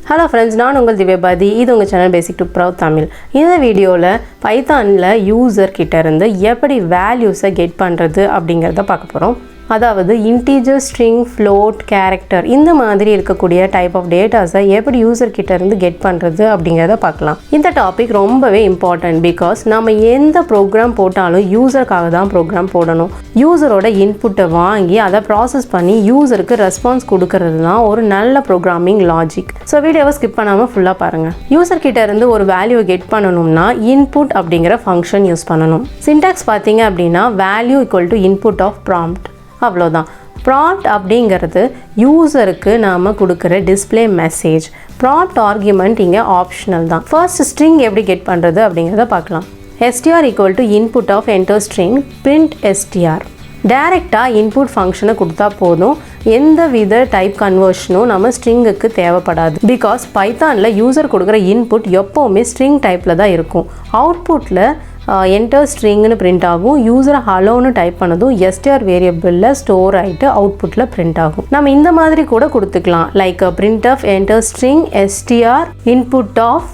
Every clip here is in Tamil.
Hello friends, நான் உங்கள் திவ்யபாதி. இது உங்கள் சேனல் BasicToPro Tamil. இந்த வீடியோவில் பைத்தானில் யூசர் கிட்ட இருந்து எப்படி வேல்யூஸை கெட் பண்ணுறது அப்படிங்கிறத பார்க்க போகிறோம். அதாவது இன்டீஜர், ஸ்ட்ரிங், ஃப்ளோட், கேரக்டர் இந்த மாதிரி இருக்கக்கூடிய டைப் ஆஃப் டேட்டாஸை எப்படி யூசர் கிட்ட இருந்து கெட் பண்ணுறது அப்படிங்கிறத பார்க்கலாம். இந்த டாபிக் ரொம்பவே இம்பார்ட்டன்ட். பிகாஸ் நம்ம எந்த ப்ரோக்ராம் போட்டாலும் யூசருக்காக தான் ப்ரோக்ராம் போடணும். யூசரோட இன்புட்டை வாங்கி அதை ப்ராசஸ் பண்ணி யூசருக்கு ரெஸ்பான்ஸ் கொடுக்கறது தான் ஒரு நல்ல ப்ரோக்ராமிங் லாஜிக். ஸோ வீடியோவை ஸ்கிப் பண்ணாமல் ஃபுல்லாக பாருங்கள். யூசர் கிட்ட இருந்து ஒரு வேல்யூவை கெட் பண்ணணும்னா இன்புட் அப்படிங்கிற ஃபங்க்ஷன் யூஸ் பண்ணணும். சின்டாக்ஸ் பார்த்தீங்க அப்படின்னா value equal to input of prompt. அவ்வளோதான். ப்ராம்ப்ட் அப்படிங்கிறது யூசருக்கு நாம் கொடுக்குற டிஸ்பிளே மெசேஜ். ப்ராம்ப்ட் ஆர்குமெண்ட் இங்கே ஆப்ஷனல் தான். ஃபர்ஸ்ட் ஸ்ட்ரிங் எப்படி கெட் பண்ணுறது அப்படிங்கிறத பார்க்கலாம். str equal to input of enter string print str. டைரெக்டாக இன்புட் ஃபங்க்ஷனை கொடுத்தா போதும். எந்த வித டைப் கன்வர்ஷனும் நம்ம ஸ்ட்ரிங்குக்கு தேவைப்படாது. பிகாஸ் பைத்தானில் யூசர் கொடுக்குற இன்புட் எப்போவுமே ஸ்ட்ரிங் டைப்பில் தான் இருக்கும். அவுட்புட்டில் என்டர் ஸ்ட்ரிங்னு பிரிண்ட் ஆகும். யூசரை ஹலோன்னு டைப் பண்ணதும் str வேரியபிளில் ஸ்டோர் ஆகிட்டு அவுட்புட்டில் பிரிண்ட் ஆகும். நம்ம இந்த மாதிரி கூட கொடுத்துக்கலாம். Like print of enter string str input of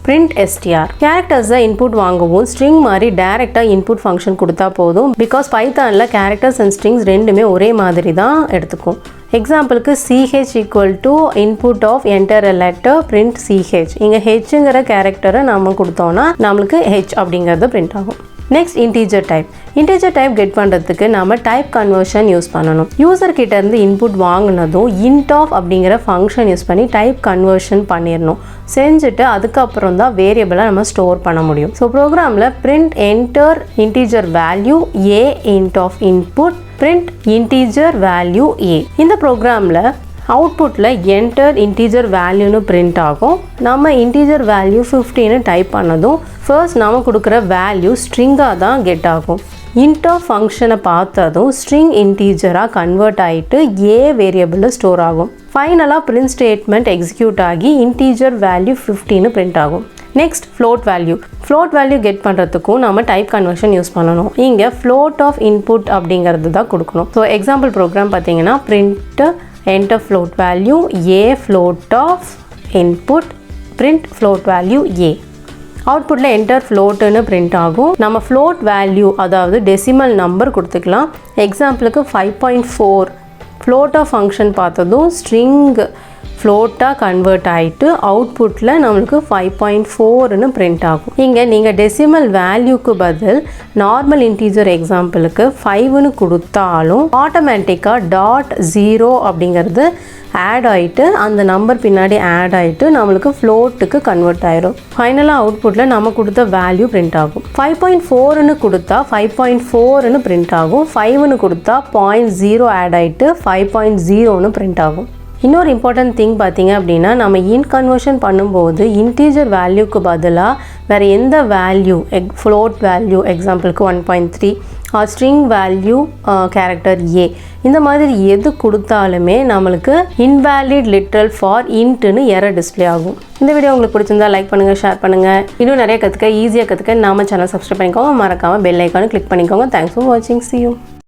print str. கேரக்டர்ஸை இன்புட் வாங்கவும் ஸ்ட்ரிங் மாதிரி டைரெக்டாக இன்புட் ஃபங்க்ஷன் கொடுத்தா போதும். பிகாஸ் பைத்தானில் கேரக்டர்ஸ் அண்ட் ஸ்ட்ரிங்ஸ் ரெண்டுமே ஒரே மாதிரி தான் எடுத்துக்கும். எக்ஸாம்பிளுக்கு ch equal to input of enter a letter print ch. இங்கே ஹெச்ங்கிற கேரக்டரை நம்ம கொடுத்தோன்னா நம்மளுக்கு ஹெச் அப்படிங்கிறது பிரிண்ட் ஆகும். Next integer type. Integer type get பண்ணுறதுக்கு நம்ம டைப் கன்வர்ஷன் யூஸ் பண்ணணும். யூசர் கிட்ட இருந்து இன்புட் வாங்கினதும் இன்ட் ஆஃப் அப்படிங்கிற ஃபங்க்ஷன் யூஸ் பண்ணி டைப் கன்வர்ஷன் பண்ணிடணும். செஞ்சுட்டு அதுக்கப்புறம் தான் வேரியபிளை நம்ம ஸ்டோர் பண்ண முடியும். ஸோ ப்ரோக்ராமில் print enter integer value A int of input print integer value A. இந்த ப்ரோக்ராமில் அவுட்புட்டில் என்டர் இன்டீஜர் வேல்யூன்னு பிரிண்ட் ஆகும். நம்ம இன்டீஜர் வேல்யூ 15ன்னு டைப் பண்ணதும் ஃபர்ஸ்ட் நம்ம கொடுக்குற வேல்யூ ஸ்ட்ரிங்காக தான் கெட் ஆகும். இன்ட் ஆஃப் ஃபங்க்ஷனை பார்த்ததும் ஸ்ட்ரிங் இன்டீஜராக கன்வெர்ட் ஆகிட்டு ஏ வேரியபிளில் ஸ்டோர் ஆகும். ஃபைனலாக பிரிண்ட் ஸ்டேட்மெண்ட் எக்ஸிக்யூட் ஆகி இன்டீஜர் வேல்யூ 15ன்னு பிரிண்ட் ஆகும். Next float value. Float value get பண்ணுறதுக்கும் நம்ம டைப் கன்வர்ஷன் யூஸ் பண்ணணும். இங்கே ஃப்ளோட் ஆஃப் இன்புட் அப்படிங்கிறது தான் கொடுக்கணும். ஸோ எக்ஸாம்பிள் ப்ரோக்ராம் பார்த்தீங்கன்னா print enter float value a float of input print float value a. அவுட்புட்டில் enter floatன்னு பிரிண்ட் ஆகும். நம்ம float value அதாவது டெசிமல் நம்பர் கொடுத்துக்கலாம். எக்ஸாம்பிளுக்கு 5.4 float of function பார்த்ததும் string ஃப்ளோட்டாக கன்வெர்ட் ஆகிட்டு அவுட்புட்டில் நம்மளுக்கு 5.4ன்னு பிரிண்ட் ஆகும். இங்கே நீங்கள் டெசிமல் வேல்யூக்கு பதில் நார்மல் இன்டீஜர் எக்ஸாம்பிளுக்கு 5ன்னு கொடுத்தாலும் ஆட்டோமேட்டிக்காக .0 அப்படிங்கிறது ஆட் ஆகிட்டு அந்த நம்பர் பின்னாடி ஆட் ஆகிட்டு நம்மளுக்கு ஃப்ளோட்டுக்கு கன்வெர்ட் ஆயிடும். ஃபைனலாக அவுட்புட்டில் நம்ம கொடுத்த வேல்யூ பிரிண்ட் ஆகும். 5.4ன்னு கொடுத்தா 5.4ன்னு பிரிண்ட் ஆகும். 5ன்னு கொடுத்தா 0.0 ஆட் ஆகிட்டு 5.0ன்னு பிரிண்ட் ஆகும். இன்னொரு இம்பார்ட்டன்ட் திங் பார்த்தீங்க அப்படின்னா நம்ம இன் கன்வர்ஷன் பண்ணும்போது இன்டீஜர் வேல்யூக்கு பதிலாக வேறு எந்த வேல்யூ ஃப்ளோட் வேல்யூ எக்ஸாம்பிளுக்கு 1.3 ஸ்ட்ரிங் வேல்யூ கேரக்டர் ஏ இந்த மாதிரி எது கொடுத்தாலுமே நம்மளுக்கு இன்வேலிட் லிட்ரல் ஃபார் இன்ட்டுன்னு எரர் டிஸ்பிளே ஆகும். இந்த வீடியோ உங்களுக்கு பிடிச்சிருந்தா லைக் பண்ணுங்கள், ஷேர் பண்ணுங்கள். இன்னும் நிறைய கற்றுக்க ஈஸியாக கற்றுக்க நம்ம சேனல் சப்ஸ்கிரைப் பண்ணிக்கோங்க. மறக்காமல் பெல் ஐக்கானை கிளிக் பண்ணிக்கோங்க. தேங்க்ஸ் ஃபார் வாட்சிங். See you.